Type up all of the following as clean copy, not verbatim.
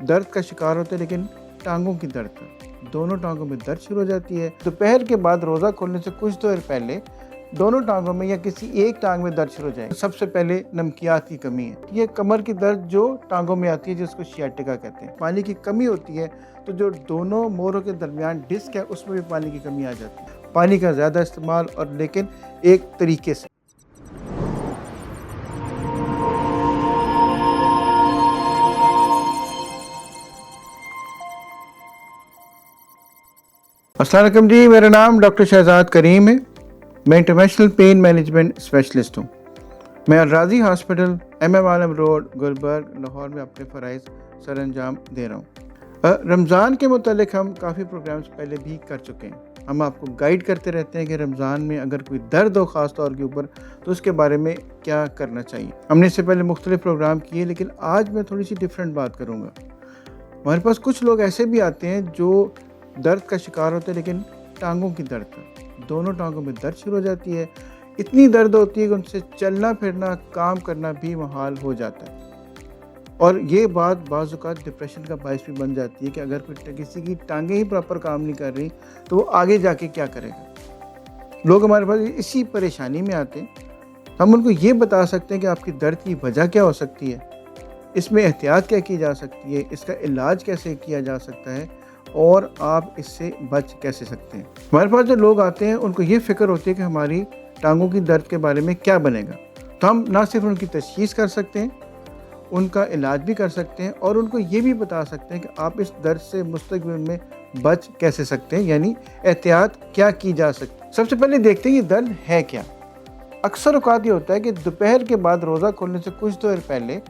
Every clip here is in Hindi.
दर्द का शिकार होते हैं, लेकिन टांगों की दर्द का, दोनों टांगों में दर्द शुरू हो जाती है। दोपहर के बाद रोज़ा खोलने से कुछ देर पहले दोनों टांगों में या किसी एक टांग में दर्द शुरू हो जाए। सबसे पहले नमकियात की कमी है। ये कमर की दर्द जो टांगों में आती है, जिसको शियाटिका कहते हैं। पानी की कमी होती है तो जो दोनों मोरों के दरमियान डिस्क है उसमें भी पानी की कमी आ जाती है। पानी का ज़्यादा इस्तेमाल, और लेकिन एक तरीके से। अस्सलाम वालेकुम जी, मेरा नाम डॉक्टर शहजाद करीम है। मैं इंटरनेशनल पेन मैनेजमेंट स्पेशलिस्ट हूँ। मैं राजी हॉस्पिटल MM आलम रोड गुलबर्ग लाहौर में अपने फ़राइज़ सर अंजाम दे रहा हूँ। रमज़ान के मुतालिक हम काफ़ी प्रोग्राम्स पहले भी कर चुके हैं। हम आपको गाइड करते रहते हैं कि रमज़ान में अगर कोई दर्द हो ख़ास तौर के ऊपर तो उसके बारे में क्या करना चाहिए। हमने इससे पहले मुख्तलिफ प्रोग्राम किए, लेकिन आज मैं थोड़ी सी डिफरेंट बात करूँगा। हमारे पास कुछ लोग ऐसे भी आते हैं जो दर्द का शिकार होते हैं, लेकिन टांगों की दर्द का, दोनों टांगों में दर्द शुरू हो जाती है। इतनी दर्द होती है कि उनसे चलना फिरना काम करना भी मुहाल हो जाता है। और ये बात बाज़ औक़ात डिप्रेशन का बायस भी बन जाती है कि अगर किसी की टांगें ही प्रॉपर काम नहीं कर रही तो वो आगे जाके क्या करेगा। लोग हमारे पास इसी परेशानी में आते हैं। हम उनको ये बता सकते हैं कि आपकी दर्द की वजह क्या हो सकती है, इसमें एहतियात क्या की जा सकती है, इसका इलाज कैसे किया जा सकता है और आप इससे बच कैसे सकते हैं। हमारे पास जो लोग आते हैं उनको ये फ़िक्र होती है कि हमारी टांगों की दर्द के बारे में क्या बनेगा। तो हम ना सिर्फ उनकी तशख़ीस कर सकते हैं, उनका इलाज भी कर सकते हैं और उनको ये भी बता सकते हैं कि आप इस दर्द से मुस्तक़बिल में बच कैसे सकते हैं, यानी एहतियात क्या की जा सकती है। सबसे पहले देखते हैं ये दर्द है क्या। अक्सर औक़ात ये होता है कि दोपहर के बाद रोज़ा खोलने से कुछ देर पहले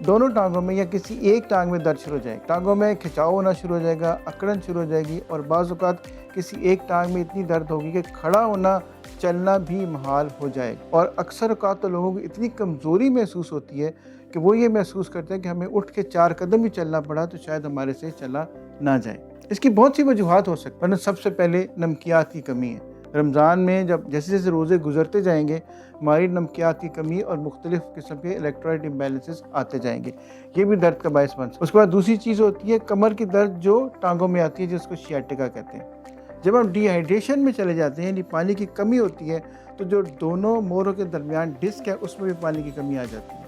दोनों टांगों में या किसी एक टांग में दर्द शुरू हो जाएगा। टांगों में खिंचाव होना शुरू हो जाएगा, अकड़न शुरू हो जाएगी और बाज़ औक़ात किसी एक टांग में इतनी दर्द होगी कि खड़ा होना चलना भी मुहाल हो जाएगा। और अक्सर औक़ात तो लोगों को इतनी कमज़ोरी महसूस होती है कि वो ये महसूस करते हैं कि हमें उठ के 4 कदम भी चलना पड़ा तो शायद हमारे से चला ना जाए। इसकी बहुत सी वजूहात हो सकती है। सबसे पहले नमकियात की कमी है। रमज़ान में जब जैसे जैसे रोज़े गुजरते जाएंगे, हमारी नमकियात की कमी और मुख्तलिफ़ किस्म के इलेक्ट्रोलाइट इम्बैलेंसेस आते जाएंगे। ये भी दर्द का बायस बन सकता है। उसके बाद दूसरी चीज़ होती है कमर की दर्द जो टांगों में आती है, जिसको शियाटिका कहते हैं। जब हम डिहाइड्रेशन में चले जाते हैं, यानी पानी की कमी होती है, तो जो दोनों मोरों के दरमियान डिस्क है उसमें भी पानी की कमी आ जाती है।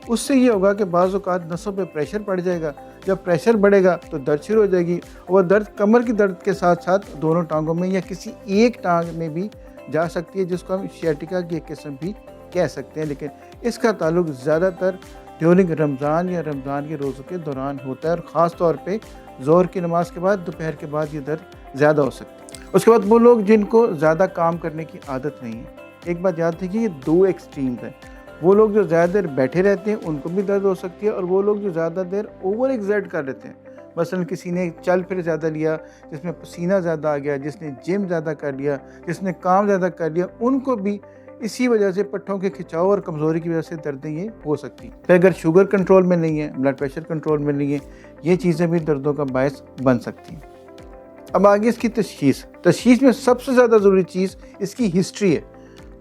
उससे ये होगा कि बाज़ औक़ात नसों पे प्रेशर पड़ जाएगा। जब प्रेशर बढ़ेगा तो दर्द शुरू हो जाएगी। और दर्द कमर की दर्द के साथ साथ दोनों टांगों में या किसी एक टांग में भी जा सकती है, जिसको हम शियाटिका की एक किस्म भी कह सकते हैं। लेकिन इसका ताल्लुक ज़्यादातर ड्यूरिंग रमज़ान या रमज़ान के रोज़ों के दौरान होता है और ख़ास तौर पे ज़ोहर की नमाज के बाद, दोपहर के बाद ये दर्द ज़्यादा हो सकती है। उसके बाद वो लोग जिनको ज़्यादा काम करने की आदत नहीं है। एक बात याद रखिए, ये 2 एक्सट्रीम्स हैं। वो लोग जो ज़्यादा देर बैठे रहते हैं उनको भी दर्द हो सकती है, और वो लोग जो ज़्यादा देर ओवर एक्सर्ट कर लेते हैं, मसलन किसी ने चल फिर ज़्यादा लिया, जिसमें पसीना ज़्यादा आ गया, जिसने जिम ज़्यादा कर लिया, जिसने काम ज़्यादा कर लिया, उनको भी इसी वजह से पट्टों के खिंचाव और कमज़ोरी की वजह से दर्दें ये हो सकती हैं। फिर अगर शुगर कंट्रोल में नहीं है, ब्लड प्रेशर कंट्रोल में नहीं है, ये चीज़ें भी दर्दों का बायस बन सकती हैं। अब आगे इसकी तशख़ीस में सबसे ज़्यादा ज़रूरी चीज़ इसकी हिस्ट्री है।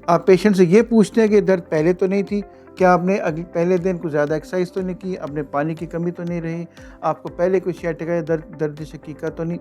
आप पेशेंट से ये पूछते हैं कि दर्द पहले तो नहीं थी, क्या आपने पहले दिन कुछ ज़्यादा एक्सरसाइज तो नहीं की, आपने पानी की कमी तो नहीं रही, आपको पहले कोई शियाटिका या दर्द शकीका तो नहीं,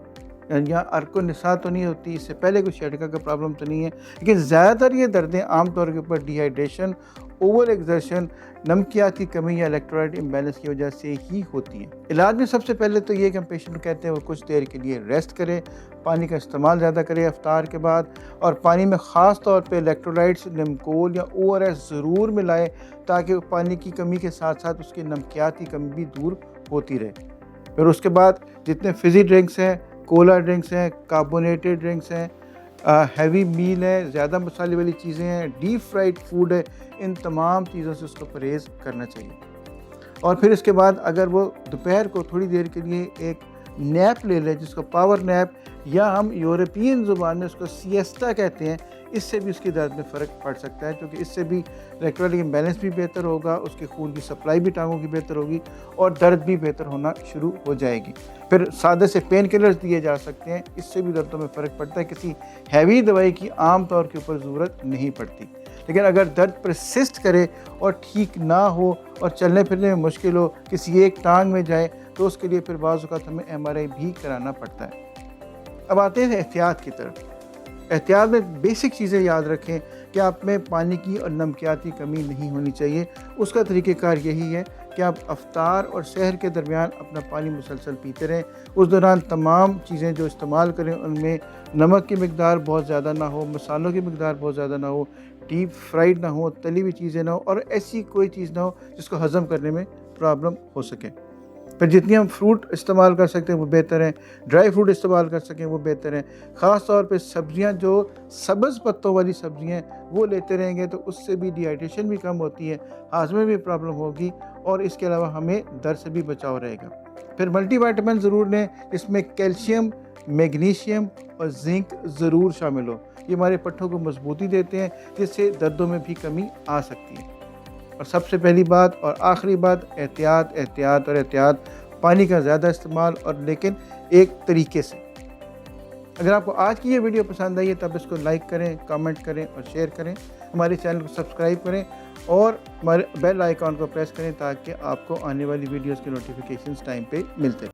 या अर्को निसा तो नहीं होती, इससे पहले कोई शियाटिका का प्रॉब्लम तो नहीं है। लेकिन ज़्यादातर ये दर्दें आमतौर के ऊपर डिहाइड्रेशन, ओवर एक्सर्शन, नमकियात की कमी या इलेक्ट्रोलाइट इम्बैलेंस की वजह से ही होती है। इलाज में सबसे पहले तो ये कि हम पेशेंट को कहते हैं वो कुछ देर के लिए रेस्ट करे, पानी का इस्तेमाल ज़्यादा करे इफ्तार के बाद, और पानी में ख़ास तौर पे इलेक्ट्रोलाइट्स, लिमकोल या ORS ज़रूर मिलाए, ताकि पानी की कमी के साथ साथ उसकी नमकियात की कमी भी दूर होती रहे। फिर उसके बाद जितने फिज़ी ड्रिंक्स हैं, कोला ड्रिंक्स हैं, कार्बोनेटेड ड्रिंक्स हैं, हैवी मील है, ज़्यादा मसाले वाली चीज़ें हैं, डीप फ्राइड फूड है, इन तमाम चीज़ों से उसको परहेज़ करना चाहिए। और फिर इसके बाद अगर वो दोपहर को थोड़ी देर के लिए एक नैप ले ले, जिसको पावर नैप या हम यूरोपियन ज़ुबान में उसको सिएस्टा कहते हैं, इससे भी उसकी दर्द में फ़र्क पड़ सकता है, क्योंकि इससे भी इलेक्ट्रोलाइट इम्बैलेंस भी बेहतर होगा, उसके खून की सप्लाई भी टांगों की बेहतर होगी और दर्द भी बेहतर होना शुरू हो जाएगी। फिर सादे से पेन किलर्स दिए जा सकते हैं, इससे भी दर्दों में फ़र्क पड़ता है। किसी हैवी दवाई की आम तौर के ऊपर ज़रूरत नहीं पड़ती। लेकिन अगर दर्द परसिस्ट करे और ठीक ना हो और चलने फिरने में मुश्किल हो, किसी एक टांग में जाए, तो उसके लिए फिर बाज़ औक़ात हमें MRI भी कराना पड़ता है। अब आते हैं एहतियात की तरफ। एहतियात में बेसिक चीज़ें याद रखें कि आप में पानी की और नमकियात की कमी नहीं होनी चाहिए। उसका तरीक़ेकार यही है कि आप इफ्तार और सहर के दरमियान अपना पानी मुसलसल पीते रहें। उस दौरान तमाम चीज़ें जो इस्तेमाल करें उनमें नमक की मिकदार बहुत ज़्यादा ना हो, मसालों की मिकदार बहुत ज़्यादा ना हो, डीप फ्राइड ना हो, तली हुई चीज़ें ना हो और ऐसी कोई चीज़ ना हो जिसको हज़म करने में प्रॉब्लम हो सके। फिर जितनी हम फ्रूट इस्तेमाल कर सकते हैं वो बेहतर है, ड्राई फ्रूट इस्तेमाल कर सकें वो बेहतर है। ख़ास तौर पे सब्ज़ियाँ जो सब्ज़ पत्तों वाली सब्ज़ियाँ हैं वो लेते रहेंगे तो उससे भी डिहाइड्रेशन भी कम होती है, हाज़मे में भी प्रॉब्लम होगी और इसके अलावा हमें दर्द से भी बचाव रहेगा। फिर मल्टीविटामिन ज़रूर लें, इसमें कैल्शियम, मैग्नीशियम और ज़िंक ज़रूर शामिल हो। ये हमारे पट्ठों को मजबूती देते हैं जिससे दर्दों में भी कमी आ सकती है। और सबसे पहली बात और आखिरी बात एहतियात, एहतियात और एहतियात। पानी का ज़्यादा इस्तेमाल और लेकिन एक तरीके से। अगर आपको आज की ये वीडियो पसंद आई है तब इसको लाइक करें, कमेंट करें और शेयर करें। हमारे चैनल को सब्सक्राइब करें और हमारे बेल आइकॉन को प्रेस करें ताकि आपको आने वाली वीडियोस के नोटिफिकेशंस टाइम पे मिलते रहें।